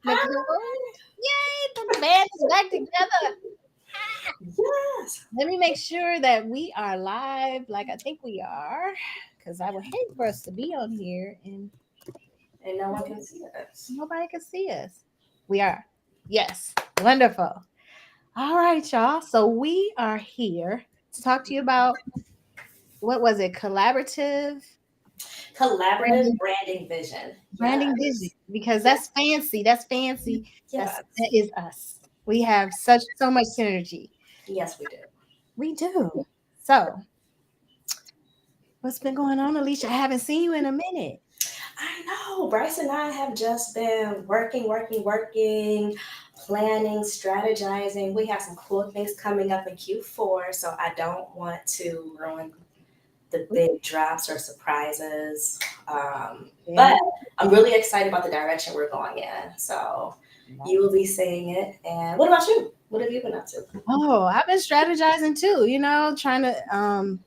Nicole. Yay, the band is back together. Yes. Let me make sure that we are live like I think we are. Because I would hate for us to be on here and And no one can see us. nobody can see us. We are. Yes. Wonderful. All right, y'all. So we are here to talk to you about what was it? Collaborative Collaborative branding, branding vision. branding vision. Yes. Because Yes. that's fancy. That's fancy. That Yes. is us. We have so much synergy. Yes, we do. We do. So what's been going on, Alicia? I haven't seen you in a minute. I know. Bryce and I have just been working, planning, strategizing. We have some cool things coming up in Q4, so I don't want to ruin the big drops or surprises. Yeah. But I'm really excited about the direction we're going in. So you will be seeing it. And what about you? What have you been up to? Oh, I've been strategizing too, trying to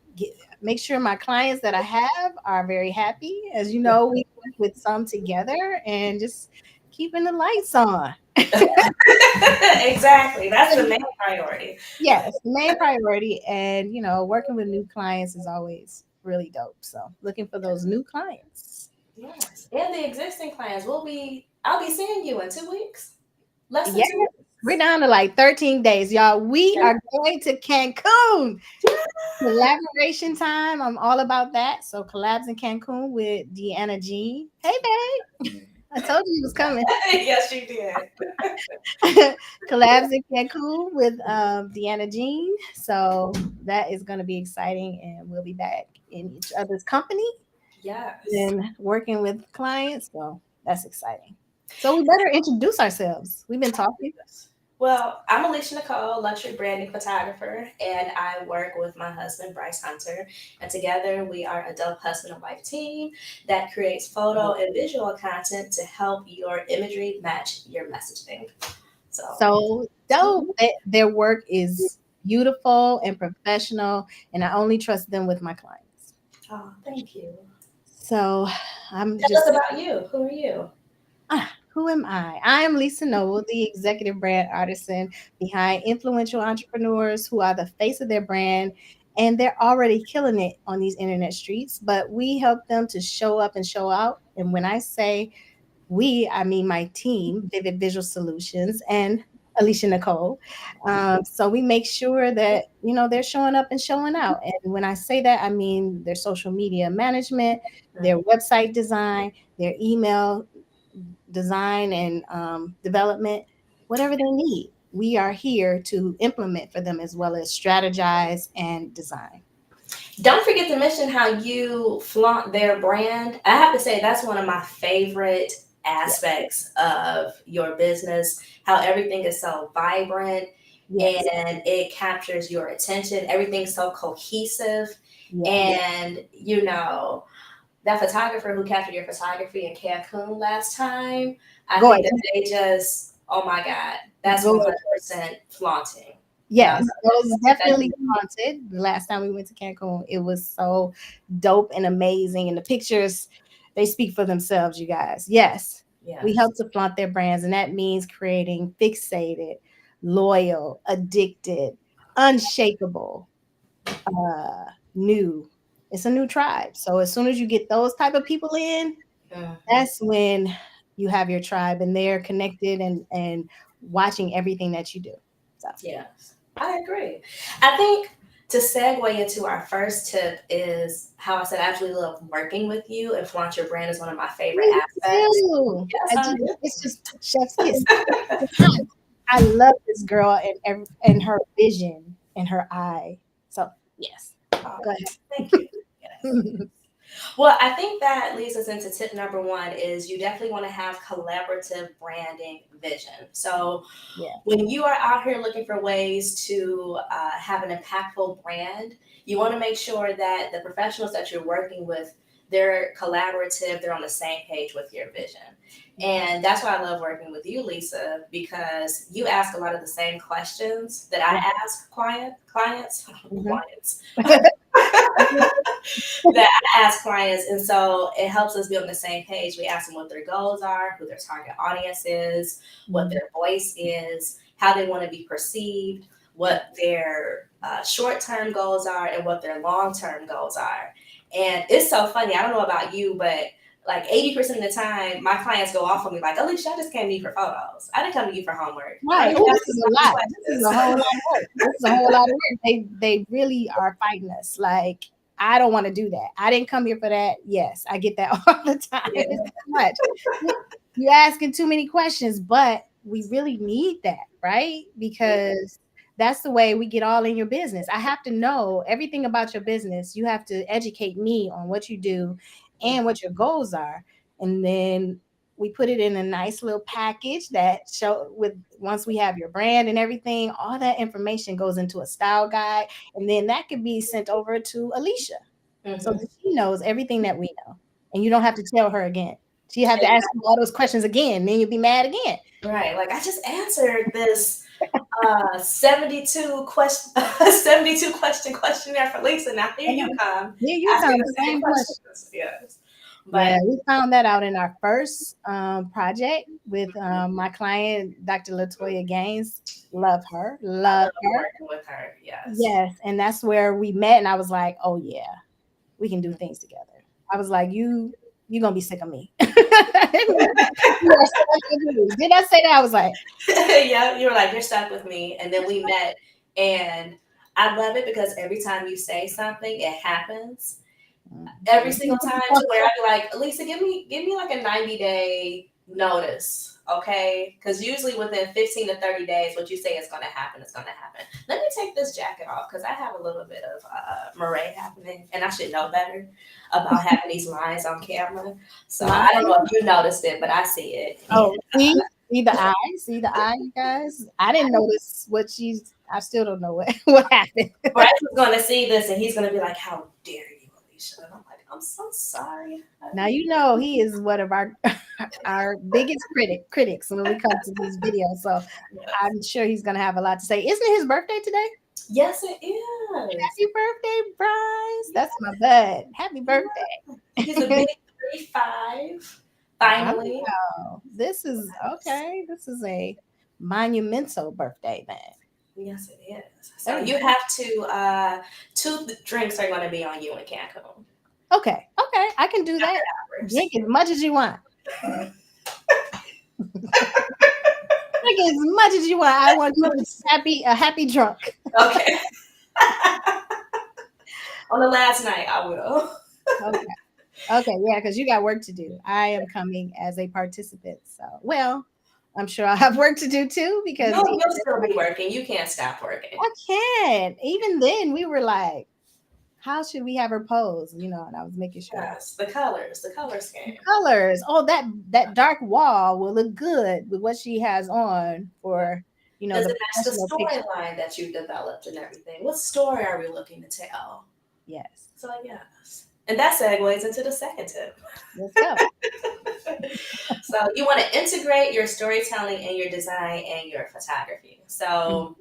make sure my clients that I have are very happy. As you know, we work with some together and just keeping the lights on. Exactly. That's the main priority. Yes, the main priority. And, working with new clients is always really dope. So looking for those new clients. Yes. And the existing clients I'll be seeing you in 2 weeks. Less than Yes, two we're weeks. down to like 13 days, y'all. We Yeah. are going to Cancun. Yeah. Collaboration time. I'm all about that. So collabs in Cancun with Deanna Jean. Hey, babe. I told you he was coming. Yes, you did. Collabs in Cancun with Deanna Jean. So that is going to be exciting, and we'll be back in each other's company Yes. and working with clients. So that's exciting. So we better introduce ourselves. We've been talking. Well, I'm Alicia Nicole, luxury branding photographer, and I work with my husband, Bryce Hunter. And together we are a dope husband and wife team that creates photo and visual content to help your imagery match your messaging. So, So dope. Their work is beautiful and professional, and I only trust them with my clients. oh, thank you. So I'm Tell us just about you. Who are you? who am I? I am Lisa Noble, the executive brand artisan behind influential entrepreneurs who are the face of their brand, and they're already killing it on these internet streets. But we help them to show up and show out. And when I say we, I mean my team, Vivid Visual Solutions, and Alicia Nicole. So we make sure that they're showing up and showing out. And when I say that, I mean their social media management, their website design, their email design and development, whatever they need. We are here to implement for them as well as strategize and design. Don't forget to mention how you flaunt their brand. I have to say, that's one of my favorite Yeah. aspects of your business, how everything is so vibrant Yes. and it captures your attention. Everything's so cohesive. Yes. And, that photographer who captured your photography in Cancun last time, I think that Gorgeous. they just, oh my God, that's Gorgeous. 100% flaunting. Yes, it was That's definitely haunted. The last time we went to Cancun, it was so dope and amazing. And the pictures, they speak for themselves, you guys. Yes, we yes. help to flaunt their brands, and that means creating fixated, loyal, addicted, unshakable, new. It's a new tribe. So as soon as you get those type of people in, Mhm. that's when you have your tribe and they're connected and watching everything that you do. So Yes, I agree. I think to segue into our first tip is how I said I absolutely love working with you, and flaunt your brand is one of my favorite me aspects. too. Yes, honey. It's just chef's kiss. I love this girl and her vision and her eye. So yes, Oh, go thank you. Yes. ahead. Well, I think that leads us into tip number one is you definitely want to have collaborative branding vision. So Yeah. when you are out here looking for ways to have an impactful brand, you want to make sure that the professionals that you're working with, they're collaborative, they're on the same page with your vision. And that's why I love working with you, Lisa, because you ask a lot of the same questions that I Yeah. ask clients, Mhm. clients. that I ask clients, and so it helps us be on the same page. We ask them what their goals are, who their target audience is, what Mhm. their voice is, how they want to be perceived, what their short-term goals are, and what their long-term goals are. And it's so funny. I don't know about you, but like 80% of the time, my clients go off on me like, Alicia, I just came to you for photos. I didn't come to you for homework. I Right. didn't Oh, ask this you is a about lot. This is a these whole lot questions. of work. This is a whole lot of work. They really are fighting us. Like, I don't want to do that. I didn't come here for that. Yes, I get that all the time. Yeah. It's too much. You're asking too many questions, but we really need that, right? Because that's the way we get all in your business. I have to know everything about your business. You have to educate me on what you do and what your goals are. And then we put it in a nice little package that show with once we have your brand and everything, all that information goes into a style guide, and then that could be sent over to Alicia so Mm-hmm. that she knows everything that we know, and you don't have to tell her again. She have to ask you all those questions again, then you'll be mad again. Right. Like I just answered this 72 question 72 question questionnaire for Lisa. Now here And you come here you asking come, the same same question. questions. Yes. But Yeah, we found that out in our first project with my client, Dr. Latoya Gaines. Love her, I love love her. working with her. Yes. Yes, and that's where we met, and I was like, "Oh yeah, we can do things together." I was like, "You gonna be sick of me." You are stuck with me. Did I say that? I was like, Yeah, you were like, you're stuck with me. And then we met, and I love it because every time you say something, it happens. Every single time to where I'd be like, Elisa, give me like a 90-day notice, okay? Because usually within 15 to 30 days, what you say is gonna happen is gonna happen. Let me take this jacket off because I have a little bit of moray happening, and I should know better about having these lines on camera. So I don't know "Lying." if you noticed it, but I see it. And Oh, see the eye, you guys. I didn't notice what she's. I still don't know what what happened. Bryce is gonna see this, and he's gonna be like, "How dare you, Alicia?" And I'm like, "I'm so sorry, Now honey." you know he is one of our our biggest critics when we come to these videos. So Yes, I'm sure he's gonna have a lot to say. Isn't it his birthday today? yes, it is. Happy birthday, Bryce. Yeah. That's my bud. Happy birthday. He's a big 35. Finally. Wow. This is okay. This is a monumental birthday then. Yes, it is. So There you you have to, two drinks are going to be on you in Cancun. Okay. Okay. I can do that. Hours. Drink as much as you want. Drink as much as you want. I want you to be happy, a happy drunk. Okay. On the last night, I will. Okay. Okay. Yeah, because you got work to do. I am coming as a participant. So, well, I'm sure I'll have work to do too because You'll still be working. You can't stop working. I can. Even then, we were like, how should we have her pose? And I was making sure Yes, the color scheme. colors. Oh, that dark wall will look good with what she has on for Does the it match the professional picture. storyline that you developed and everything? What story are we looking to tell? Yes. So, yes. And that segues into the second tip. Let's go. So you want to integrate your storytelling and your design and your photography. Mhm. So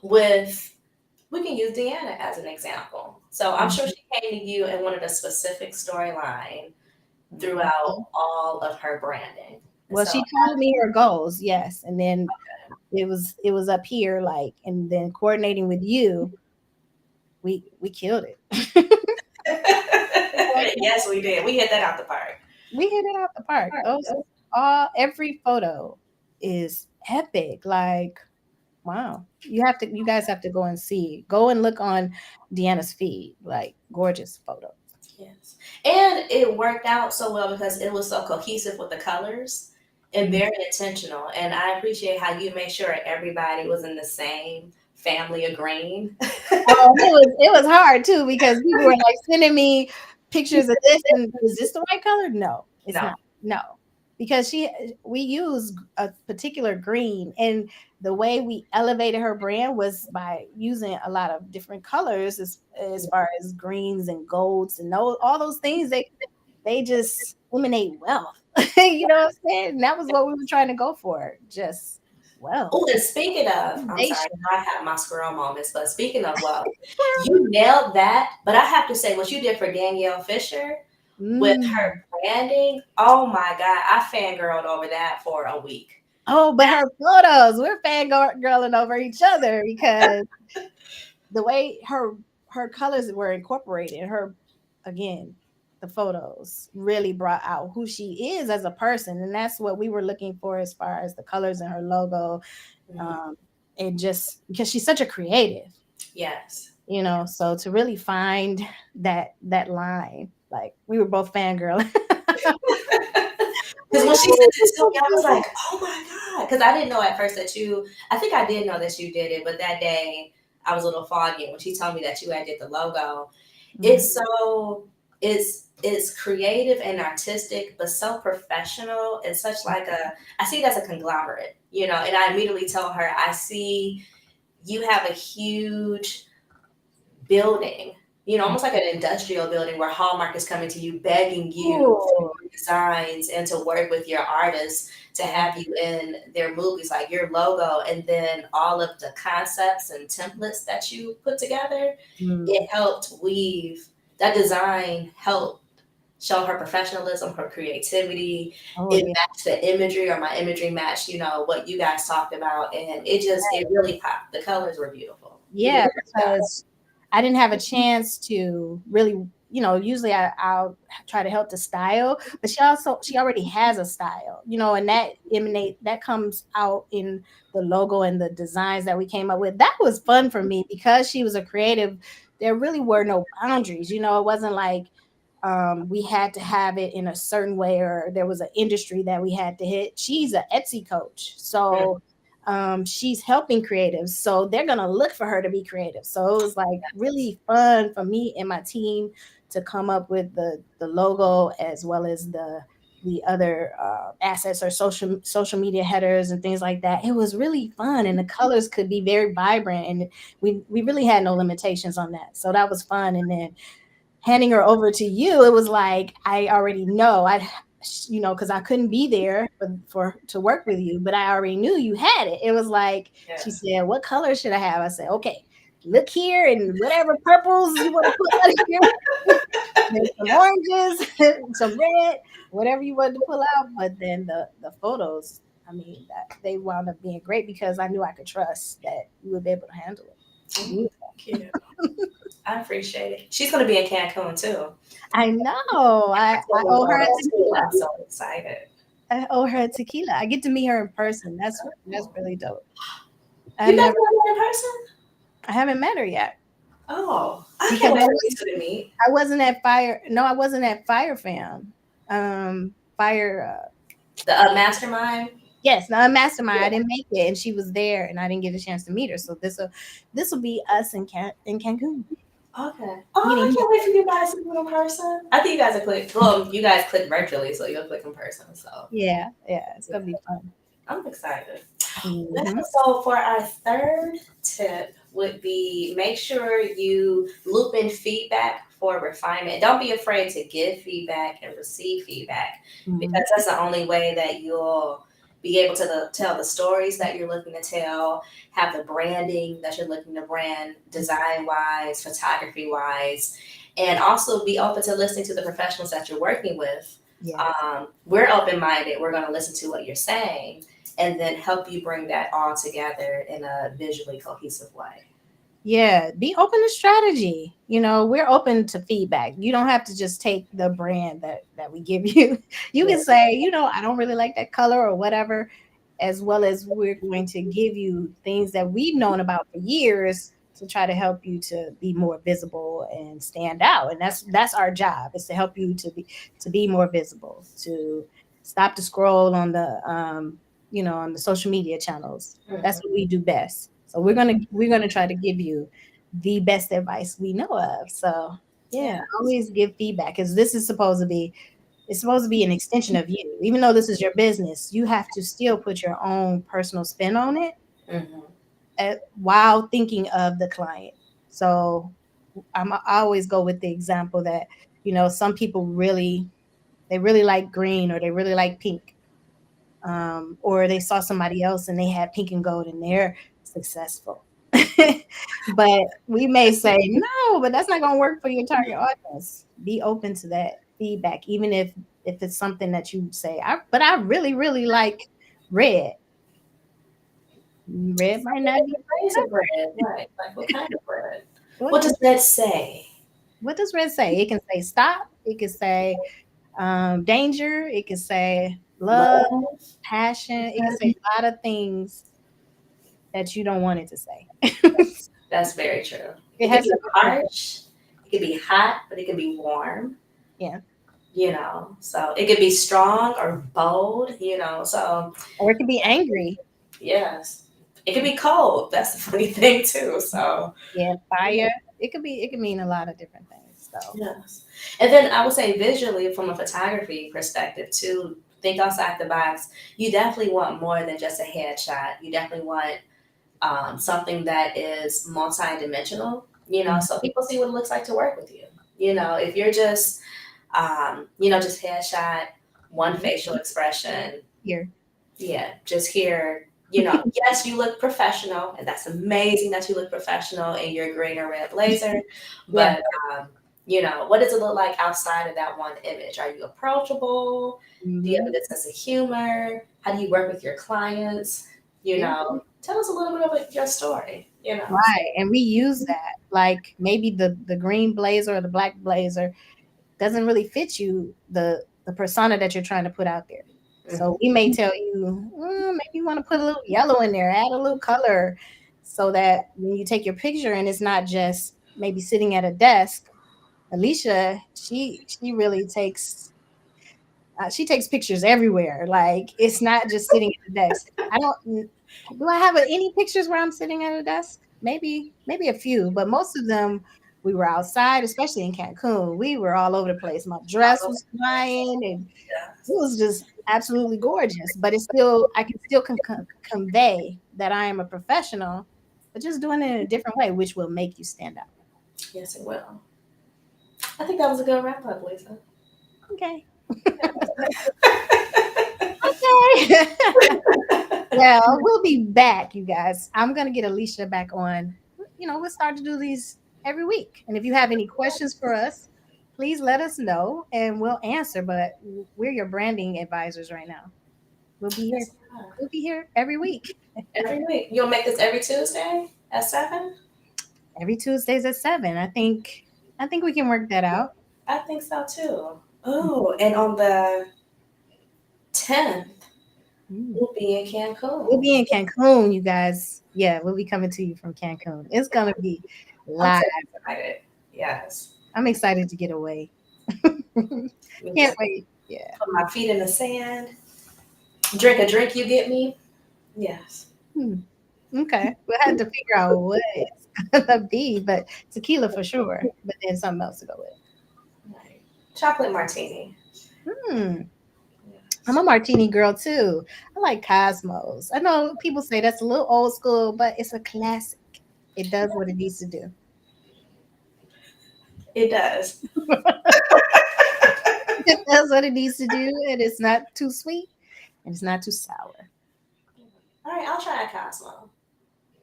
with we can use Deanna as an example. So I'm sure Mhm. she came to you and wanted a specific storyline Mhm. throughout all of her branding. And Well, so she told me her goals, yes, and then it was up here, like, and then coordinating with you, we killed it. yes, we did. We hit that out the park. We hit it out the park. Those all every photo is epic. Like, wow. You guys have to go and see. Go and look on Deanna's feed. Like, gorgeous photos. Yes. And it worked out so well because it was so cohesive with the colors and Mhm. very intentional. And I appreciate how you made sure everybody was in the same family of green. Oh, it was hard too because people were like sending me pictures of this, and is this the right color? No, it's No. not. No, because we use a particular green, and the way we elevated her brand was by using a lot of different colors as far as greens and golds and all those things. They just emanate wealth. You know what I'm saying? And that was what we were trying to go for. Just. Well, Oh, and speaking of, I'm they sorry, should. I have my squirrel moments, but speaking of wealth, Well, you nailed that. But I have to say, what you did for Danielle Fisher with her mm. branding, oh my God, I fangirled over that for a week. Oh, but her photos, we're fangirling over each other because the way her colors were incorporated, her again, the photos really brought out who she is as a person, and that's what we were looking for as far as the colors in her logo. Mhm. Um, and just because she's such a creative, Yes. so to really find that line, like we were both fangirl. Because when she sent it to me, I was like, oh my God. Because I didn't know at first that I think I did know that you did it, but that day I was a little foggy. And when she told me that you had did the logo, Mhm. it's so, it's creative and artistic, but so professional. It's such like I see it as a conglomerate, and I immediately tell her, I see you have a huge building, almost like an industrial building where Hallmark is coming to you, begging you for Ooh. your designs and to work with your artists to have you in their movies, like your logo, and then all of the concepts and templates that you put together. Mm. It helped weave that design, helped show her professionalism, her creativity. Oh It yeah. matched the imagery, or my imagery matched, what you guys talked about, and it really popped. The colors were beautiful. You did Yeah, a great job. because I didn't have a chance to really, usually I'll try to help to style, but she already has a style, and that comes out in the logo and the designs that we came up with. That was fun for me because she was a creative. There really were no boundaries, it wasn't like we had to have it in a certain way or there was an industry that we had to hit. She's an Etsy coach, Mm, so she's helping creatives, so they're gonna look for her to be creative. So it was like really fun for me and my team to come up with the logo as well as the other assets or social media headers and things like that. It was really fun, and the colors could be very vibrant, and we really had no limitations on that. So that was fun. And then handing her over to you, it was like I already know because I couldn't be there for to work with you, but I already knew you had it. It was like she yeah. said, "What color should I have?" I said, "Okay, look here and whatever purples you want to put out here." There's some oranges, some red, whatever you wanted to pull out. But then the photos, I mean, that they wound up being great because I knew I could trust that you would be able to handle it. Mm, Beautiful. cute. I appreciate it. She's gonna be in Cancun too. I know. I Taking owe her a photos too. tequila. I'm so excited. I owe her a tequila. I get to meet her in person. That's Oh. really dope. I You guys never met in person? I haven't met her yet Oh, I because can't wait for you two to meet. I wasn't at Fire. No, I wasn't at Fire Fam. Fire. The mastermind. Yes, not a mastermind. I Yeah. didn't make it, and she was there, and I didn't get a chance to meet her. So this will be us in Cancun Okay. Oh, I meeting. can't wait for you guys to meet in person. I think you guys are click. Well, you guys click virtually, so you'll click in person. So Yeah, yeah, it's yeah, gonna be fun. I'm excited. Well, Hmm. so for our third tip would be make sure you loop in feedback for refinement. Don't be afraid to give feedback and receive feedback Hmm. because that's the only way that you'll be able to tell the stories that you're looking to tell, have the branding that you're looking to brand, design wise, photography wise, and also be open to listening to the professionals that you're working with. Yes. We're open minded. We're going to listen to what you're saying and then help you bring that all together in a visually cohesive way. Yeah, be open to strategy. We're open to feedback. You don't have to just take the brand that we give you. You Yeah. can say, I don't really like that color or whatever, as well as we're going to give you things that we've known about for years to try to help you to be more visible and stand out. And that's our job, is to help you to be more visible, to stop the scroll on the social media channels. That's Mhm. what we do best. So we're gonna try to give you the best advice we know of. So yeah, Yeah. always give feedback because this is supposed to be an extension of you. Even though this is your business, you have to still put your own personal spin on it Hmm. while thinking of the client. So I always go with the example that some people really they really like green or they really like pink. or they saw somebody else and they had pink and gold and they're successful. But we may say, no, but that's not going to work for your target audience. Be open to that feedback, even if it's something that you say, but I really, really like red. Red might not be. Different ways of bread, right? Like what kind of bread? What What does does that say? red say? It can say stop. It can say danger. It can say love, Love. passion. It can say a lot of things that you don't want it to say. That's very true. It It could has be some different, harsh, it could be hot, but it could be warm, yeah, you know. So it could be strong or bold, you know. So or it can be angry. yes. It could be cold. That's the funny thing too. So Yeah, yeah. fire. It could mean a lot of different things. So Yes. And then I would say visually from a photography perspective too, think outside the box. You definitely want more than just a headshot. You definitely want something that is multi-dimensional, you know, mhm, so people see what it looks like to work with you. You know, if you're just, just headshot, one mhm, facial expression, here. yeah, just here, you know, yes, you look professional, and that's amazing that you look professional in your green or red blazer, Yeah. but, what does it look like outside of that one image? Are you approachable? Do you have a Hmm. good sense of humor? How do you work with your clients? You Yeah. know, tell us a little bit about your story, you know. So, Right. And we use that. Like maybe the green blazer or the black blazer doesn't really fit you, the persona that you're trying to put out there. So mhm. we may tell you, maybe you want to put a little yellow in there, add a little color, so that when you take your picture and it's not just maybe sitting at a desk. Alicia, she really takes she takes pictures everywhere. Like it's not just sitting at the desk. I don't. Do I have any pictures where I'm sitting at a desk? Maybe a few, but most of them we were outside, especially in Cancun. We were all over the place. My dress All over was the place. flying, and it Yes. was just absolutely gorgeous. But it's still, I can still convey that I am a professional, but just doing it in a different way, which will make you stand out. Yes, it will. I think that was a good wrap up, Lisa. Okay. Okay. Well, we'll be back, you guys. I'm gonna get Alicia back on. We'll start to do these every week. And if you have any questions for us, please let us know and we'll answer. But we're your branding advisors right now. We'll be here. Yes, we are. We'll be here every week. Every week. You'll make this every Tuesday at 7? Every Tuesdays at 7. I think we can work that out. I think so too. Oh, and on the 10th, Mm. we'll be in We'll Cancun. be in Cancun, you guys. Yeah, we'll be coming to you from Cancun. It's gonna be I'm live. so excited. Yes. I'm excited to get away. Me Can't too. wait. Yeah. Put my feet in the sand. Drink a drink, you get me? Yes. Hmm. Okay. We'll have to figure out what it's gonna be, but tequila for sure. But then something else to go with. Right. Chocolate martini. Hmm. I'm Yes. a martini girl too. I like Cosmos. I know people say that's a little old school, but it's a classic. It does what it needs to do. It does. It does what it needs to do, and it's not too sweet and it's not too sour. All right, I'll try a Cosmo.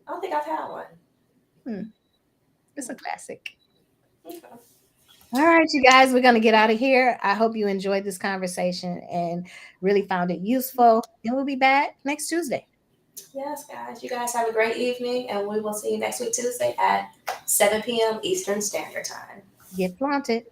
I don't think I've had one. Hmm. It's a classic. Okay. All right, you guys, we're going to get out of here. I hope you enjoyed this conversation and really found it useful. And we'll be back next Tuesday. Yes, guys. You guys have a great evening, and we will see you next week, Tuesday at 7 p.m. Eastern Standard Time. Get flaunted.